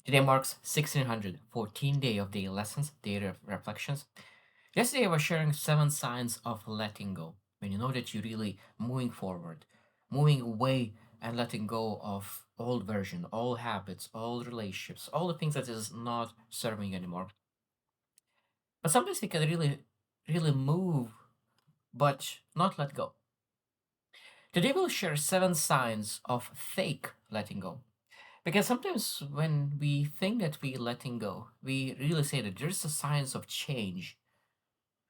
Today marks 1600, 14 day of daily lessons, daily reflections. Yesterday I was sharing 7 signs of letting go. When you know that you're really moving forward, moving away and letting go of old version, old habits, old relationships, all the things that is not serving you anymore. But sometimes we can really move, but not let go. Today we'll share 7 signs of fake letting go. Because sometimes when we think that we're letting go, we really say that there's a signs of change.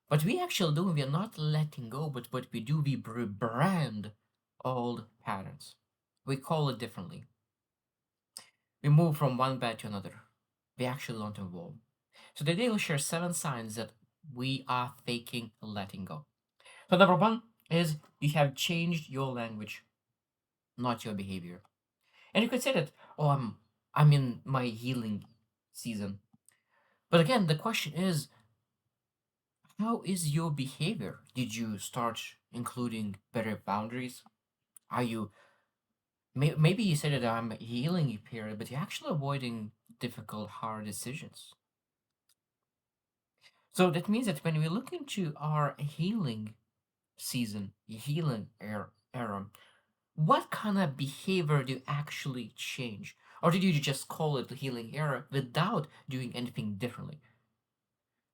But we actually do, we are not letting go, but what we do, we rebrand old patterns. We call it differently. We move from one bed to another. We actually don't evolve. So today we'll share 7 signs that we are faking letting go. So number one is you have changed your language, not your behavior. And you could say that, oh, I'm in my healing season. But again, the question is, how is your behavior? Did you start including better boundaries? Are you maybe you said that I'm healing period, but you're actually avoiding difficult, hard decisions. So that means that when we look into our healing season, era, what kind of behavior do you actually change? Or did you just call it the healing era without doing anything differently?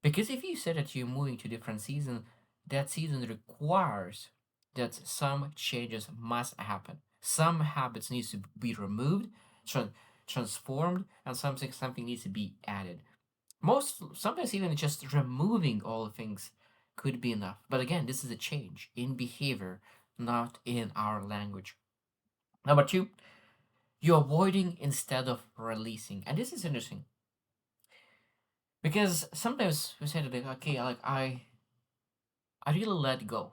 Because if you said that you're moving to different season, that season requires that some changes must happen. Some habits needs to be removed, tran- transformed, and something needs to be added. Most sometimes even just removing all the things could be enough. But again, this is a change in behavior, not in our language. Number two, you're avoiding instead of releasing. And this is interesting because sometimes we say that like, okay, like I really let go.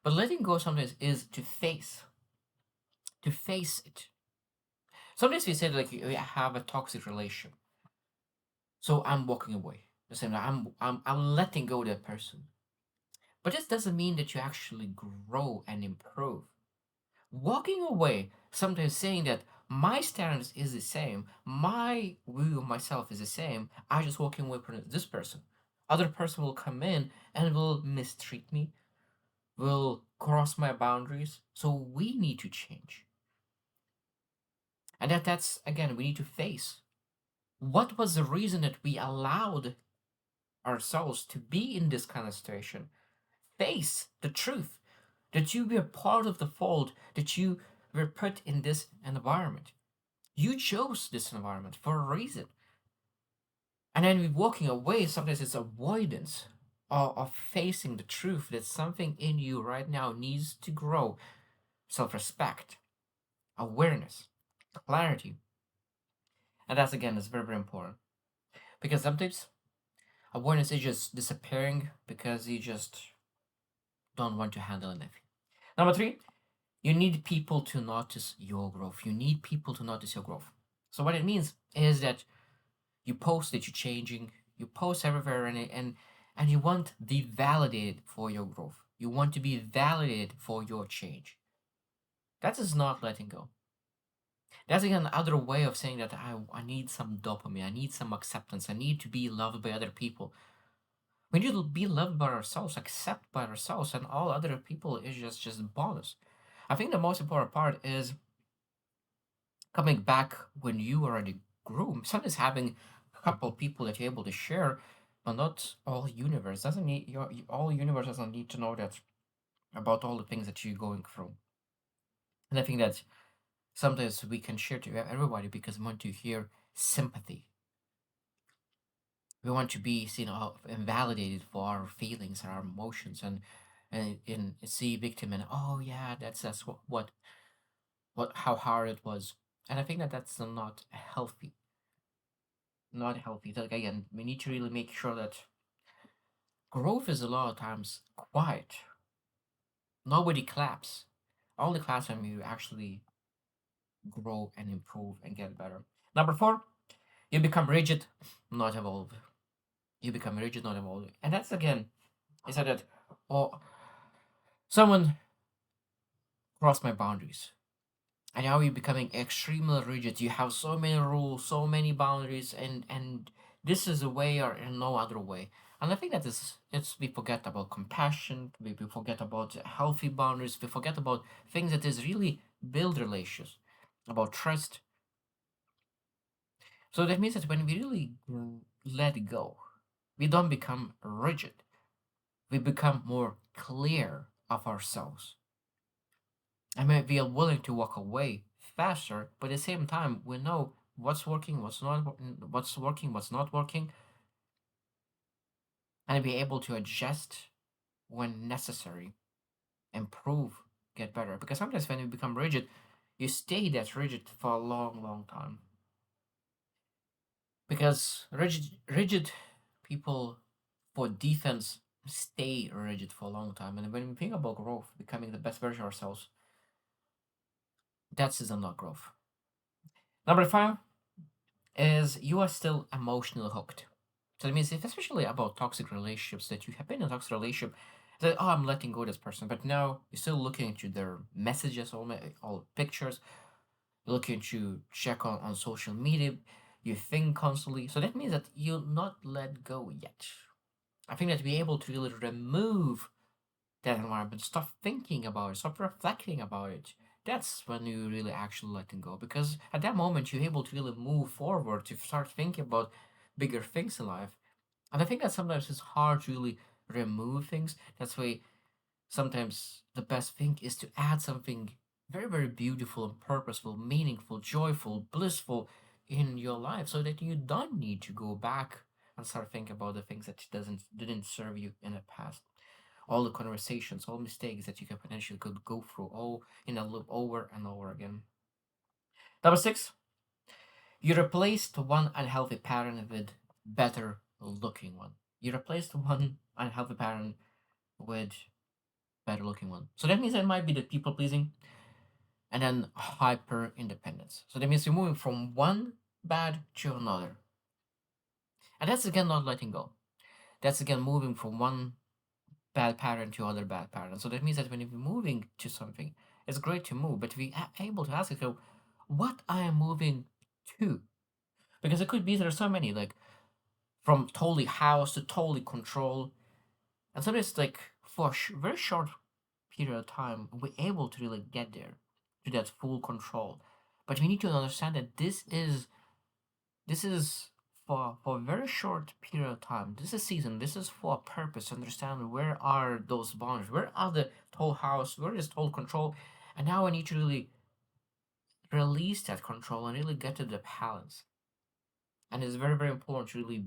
But letting go sometimes is to face it. Sometimes we say like we have a toxic relationship, so I'm walking away. The same, I'm letting go of that person. But this doesn't mean that you actually grow and improve. Walking away, sometimes saying that my stance is the same, my view of myself is the same. I just walking away from this person. Other person will come in and will mistreat me, will cross my boundaries. So we need to change. And that's again, we need to face what was the reason that we allowed ourselves to be in this kind of situation. Face the truth that you were part of the fold, that you were put in this environment. You chose this environment for a reason. And then we walking away, sometimes it's avoidance of facing the truth that something in you right now needs to grow. Self-respect, awareness, clarity. And that's again is very, very important. Because sometimes awareness is just disappearing because you just don't want to handle anything. Number three, you need people to notice your growth. You need people to notice your growth. So what it means is that you post that you're changing, you post everywhere and you want to be validated for your growth. You want to be validated for your change. That is not letting go. That's again another way of saying that I need some dopamine, I need some acceptance, I need to be loved by other people. We need to be loved by ourselves, accept by ourselves, and all other people is just bonus. I think the most important part is coming back when you already grew. Sometimes having a couple of people that you're able to share, but not all universe doesn't need all universe doesn't need to know that about all the things that you're going through. And I think that sometimes we can share to everybody because we want to hear sympathy. We want to be seen and validated for our feelings and our emotions and see victim and oh yeah that's what how hard it was. And I think that that's not healthy, not healthy. Like again, we need to really make sure that growth is a lot of times quiet. Nobody claps. Only claps when you actually grow and improve and get better. Number four, you become rigid, not evolve. You become rigid, not evolve. And that's again, I said that, oh, someone crossed my boundaries. and now you're becoming extremely rigid. You have so many rules, so many boundaries, and this is a way or in no other way. And I think that is it's we forget about compassion, we forget about healthy boundaries, we forget about things that is really build relations, about trust. So that means that when we really let go, we don't become rigid. We become more clear of ourselves. I mean, we are willing to walk away faster, but at the same time, we know what's working, what's not working, and be able to adjust when necessary, improve, get better. Because sometimes when you become rigid, you stay that rigid for a long, long time. Because rigid people for defense stay rigid for a long time. And when we think about growth, becoming the best version of ourselves, that is not growth. Number five is you are still emotionally hooked. So that means if especially about toxic relationships that you have been in a toxic relationship, that oh I'm letting go of this person, but now you're still looking into their messages, all pictures, you're looking to check on social media, you think constantly. So that means that you'll not let go yet. I think that to be able to really remove that environment, stop thinking about it, stop reflecting about it. That's when you really actually letting go. Because at that moment you're able to really move forward to start thinking about bigger things in life. And I think that sometimes it's hard to really remove things. That's why sometimes the best thing is to add something very, very beautiful and purposeful, meaningful, joyful, blissful in your life so that you don't need to go back and start thinking about the things that didn't serve you in the past, all the conversations, all mistakes that you could potentially could go through, all in a loop over and over again. Number six, you replaced one unhealthy pattern with better looking one. You replaced one unhealthy pattern with better looking one. So that means it might be the people pleasing and then hyper independence. So that means you're moving from one bad to another. And that's again not letting go. That's again moving from one bad pattern to other bad pattern. So that means that when you're moving to something, it's great to move, but we are able to ask yourself, what I am moving to? Because it could be there are so many, like from totally house to totally control. And sometimes like for a very short period of time, we're able to really get there to that full control. But we need to understand that this is for a very short period of time. This is season. This is for a purpose. Understand where are those boundaries? Where are the total house? Where is total control? And now I need to really release that control and really get to the balance. And it's very, very important to really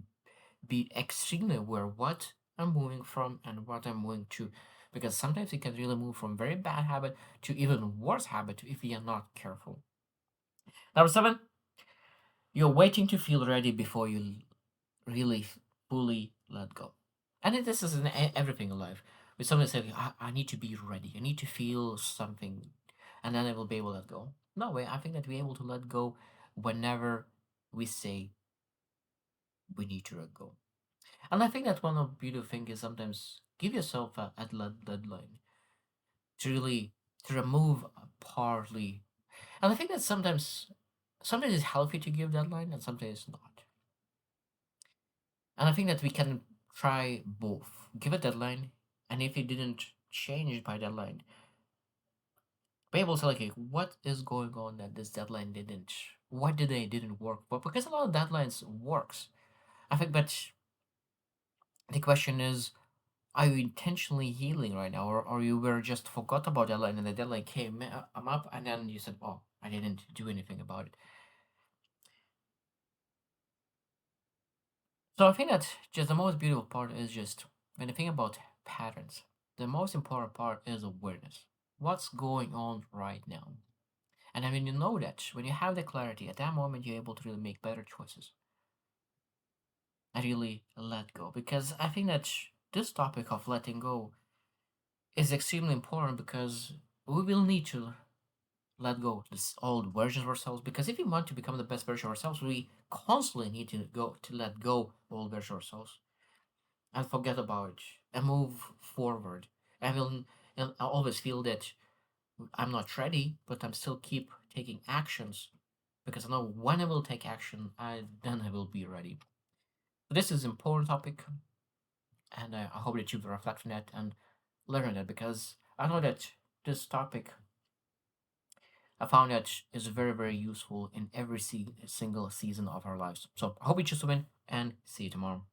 be extremely aware what I'm moving from and what I'm moving to. Because sometimes it can really move from very bad habit to even worse habit if we are not careful. Number seven, you're waiting to feel ready before you really fully let go. And this is in everything in life. We sometimes say, I need to be ready. I need to feel something. And then I will be able to let go. No way. I think that we're able to let go whenever we say we need to let go. And I think that one of the beautiful things is sometimes give yourself a deadline to really to remove partly. And I think that sometimes it's healthy to give deadline and sometimes it's not. And I think that we can try both. Give a deadline, and if it didn't change by deadline, be able to like what is going on that this deadline didn't. What did they didn't work? But because a lot of deadlines works, I think. But the question is, are you intentionally healing right now, or you were just forgot about deadline and the deadline came up, and then you said, "Oh, I didn't do anything about it." So I think that just the most beautiful part is just when you think about patterns, the most important part is awareness. What's going on right now? And then when you know that, when you have the clarity, at that moment you're able to really make better choices and really let go. Because I think that this topic of letting go is extremely important because we will need to let go of this old versions of ourselves. Because if we want to become the best version of ourselves, we constantly need to go to let go of old version of ourselves and forget about it and move forward. And we'll and I always feel that I'm not ready, but I'm still keep taking actions because I know when I will take action, then I will be ready. This is an important topic, and I hope that you will reflect on it and learn on it because I know that this topic I found that is very very useful in every single season of our lives. So I hope you choose to win and see you tomorrow.